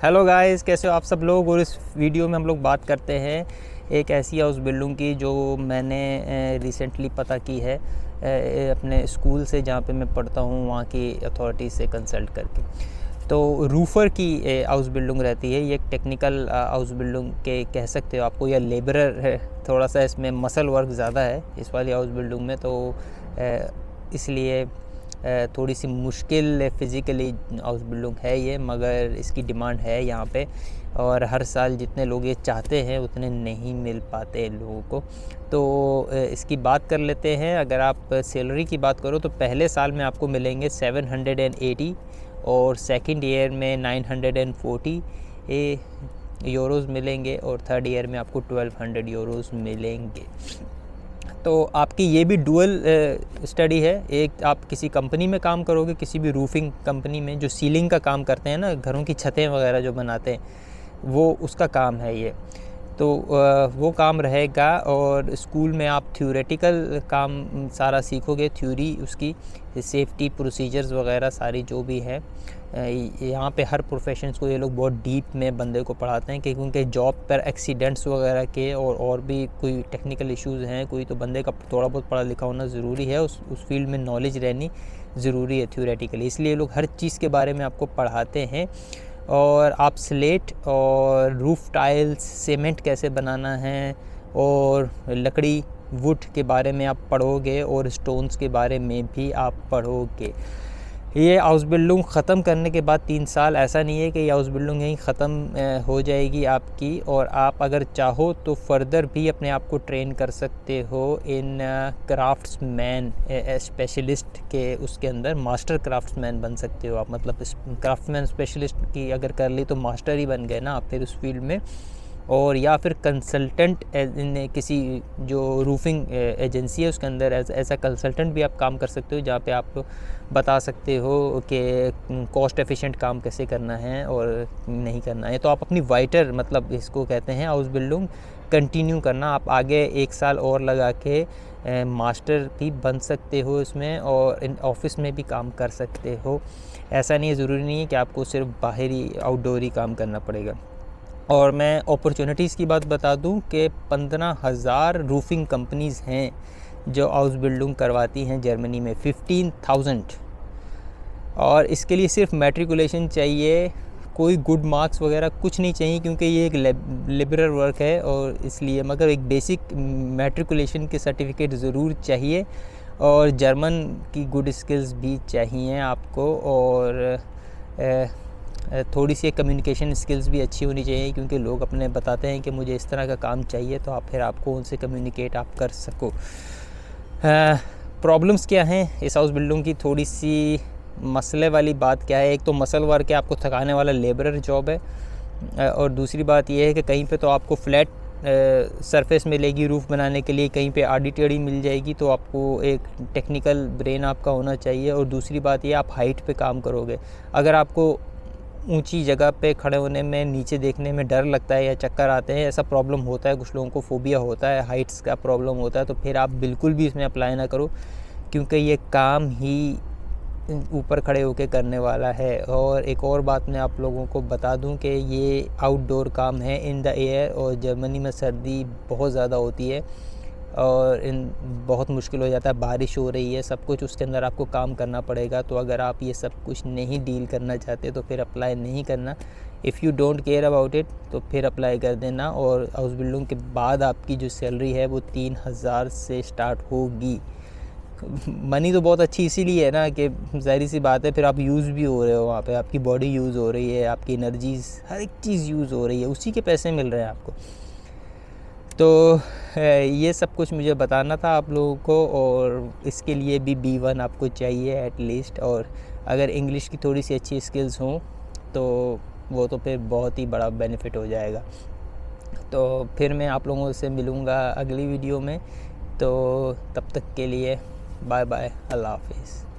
Hello guys, कैसे हो आप सब लोग। और इस वीडियो में हम लोग बात करते हैं एक ऐसी हाउस बिल्डिंग की जो मैंने रिसेंटली पता की है अपने स्कूल से, जहाँ पे मैं पढ़ता हूँ वहाँ की अथॉरिटी से कंसल्ट करके। तो रूफ़र की हाउस बिल्डिंग रहती है। ये एक टेक्निकल हाउस बिल्डिंग के कह सकते हो आपको, या लेबरर है। थोड़ा सा इसमें मसल वर्क ज़्यादा है इस वाली हाउस बिल्डिंग में, तो इसलिए थोड़ी सी मुश्किल फ़िज़िकली हाउस बिल्डिंग है ये, मगर इसकी डिमांड है यहाँ पे। और हर साल जितने लोग ये चाहते हैं उतने नहीं मिल पाते लोगों को। तो इसकी बात कर लेते हैं। अगर आप सैलरी की बात करो तो पहले साल में आपको मिलेंगे 780 और सेकंड ईयर में 940 यूरोज़ मिलेंगे, और थर्ड ईयर में आपको 1200 यूरोज़ मिलेंगे। तो आपकी ये भी डुअल स्टडी है। एक आप किसी कंपनी में काम करोगे, किसी भी रूफिंग कंपनी में जो सीलिंग का काम करते हैं ना, घरों की छतें वगैरह जो बनाते हैं, वो उसका काम है ये। तो वो काम रहेगा। और स्कूल में आप थ्योरेटिकल काम सारा सीखोगे, थ्योरी उसकी, सेफ्टी प्रोसीजर्स वगैरह सारी जो भी है। यहाँ पे हर प्रोफेशंस को ये लोग बहुत डीप में बंदे को पढ़ाते हैं, क्योंकि उनके जॉब पर एक्सीडेंट्स वगैरह के और भी कोई टेक्निकल इश्यूज़ हैं कोई, तो बंदे का थोड़ा बहुत पढ़ा लिखा होना ज़रूरी है, उस फील्ड में नॉलेज रहनी ज़रूरी है थ्योरेटिकली। इसलिए ये लोग हर चीज़ के बारे में आपको पढ़ाते हैं। और आप स्लेट और रूफ़ टाइल्स, सीमेंट कैसे बनाना है, और लकड़ी वुड के बारे में आप पढ़ोगे, और स्टोन्स के बारे में भी आप पढ़ोगे। ये हाउस बिल्डिंग ख़त्म करने के बाद 3 साल, ऐसा नहीं है कि ये हाउस बिल्डिंग यहीं ख़त्म हो जाएगी आपकी, और आप अगर चाहो तो फर्दर भी अपने आप को ट्रेन कर सकते हो इन क्राफ्ट्समैन स्पेशलिस्ट के, उसके अंदर मास्टर क्राफ्ट्समैन बन सकते हो आप। मतलब क्राफ्ट्समैन स्पेशलिस्ट की अगर कर ली तो मास्टर ही बन गए ना आप फिर उस फील्ड में। और या फिर कंसल्टेंट किसी जो रूफिंग एजेंसी है उसके अंदर एज अ कंसल्टेंट भी आप काम कर सकते हो, जहाँ पे आप बता सकते हो कि कॉस्ट एफिशिएंट काम कैसे करना है और नहीं करना है। तो आप अपनी वाइटर, मतलब इसको कहते हैं हाउस बिल्डिंग, कंटिन्यू करना। आप आगे 1 साल और लगा के मास्टर भी बन सकते हो इसमें, और इन ऑफिस में भी काम कर सकते हो। ऐसा नहीं है, ज़रूरी नहीं है कि आपको सिर्फ बाहरी आउटडोर ही काम करना पड़ेगा। और मैं अपॉर्चुनिटीज़ की बात बता दूं कि 15,000 रूफिंग कंपनीज़ हैं जो हाउस बिल्डिंग करवाती हैं जर्मनी में, 15,000। और इसके लिए सिर्फ मैट्रिकुलेशन चाहिए, कोई गुड मार्क्स वगैरह कुछ नहीं चाहिए, क्योंकि ये एक लिबरल वर्क है और इसलिए। मगर एक बेसिक मैट्रिकुलेशन के सर्टिफिकेट ज़रूर चाहिए, और जर्मन की गुड स्किल्स भी चाहिए आपको। और थोड़ी सी कम्युनिकेशन स्किल्स भी अच्छी होनी चाहिए, क्योंकि लोग अपने बताते हैं कि मुझे इस तरह का काम चाहिए, तो आप फिर आपको उनसे कम्युनिकेट आप कर सको। प्रॉब्लम्स क्या हैं इस हाउस बिल्डिंग की, थोड़ी सी मसले वाली बात क्या है। एक तो मसल वर्क है, आपको थकाने वाला लेबरर जॉब है। और दूसरी बात यह है कि कहीं पे तो आपको फ्लैट सरफेस मिलेगी रूफ़ बनाने के लिए, कहीं पे आड़ी टेढ़ी मिल जाएगी, तो आपको एक टेक्निकल ब्रेन आपका होना चाहिए। और दूसरी बात ये, आप हाइट पे काम करोगे। अगर आपको ऊंची जगह पे खड़े होने में, नीचे देखने में डर लगता है या चक्कर आते हैं, ऐसा प्रॉब्लम होता है, कुछ लोगों को फोबिया होता है, हाइट्स का प्रॉब्लम होता है, तो फिर आप बिल्कुल भी इसमें अप्लाई ना करो, क्योंकि ये काम ही ऊपर खड़े होकर करने वाला है। और एक और बात मैं आप लोगों को बता दूं कि ये आउटडोर काम है, इन द एयर, और जर्मनी में सर्दी बहुत ज़्यादा होती है और बहुत मुश्किल हो जाता है, बारिश हो रही है, सब कुछ उसके अंदर आपको काम करना पड़ेगा। तो अगर आप ये सब कुछ नहीं डील करना चाहते तो फिर अप्लाई नहीं करना। If you don't care about it तो फिर अप्लाई कर देना। और हाउस बिल्डिंग के बाद आपकी जो सैलरी है वो 3,000 से स्टार्ट होगी। मनी तो बहुत अच्छी इसीलिए है ना कि ज़ाहिर सी बात है, फिर आप यूज़ भी हो रहे हो वहाँ पे, आपकी बॉडी यूज़ हो रही है, आपकी एनर्जीज़, हर एक चीज़ यूज़ हो रही है, उसी के पैसे मिल रहे हैं आपको। तो ये सब कुछ मुझे बताना था आप लोगों को। और इसके लिए भी B1 आपको चाहिए एटलीस्ट। और अगर इंग्लिश की थोड़ी सी अच्छी स्किल्स हों तो वो तो फिर बहुत ही बड़ा बेनिफिट हो जाएगा। तो फिर मैं आप लोगों से मिलूँगा अगली वीडियो में। तो तब तक के लिए बाय बाय, अल्लाह हाफिज़।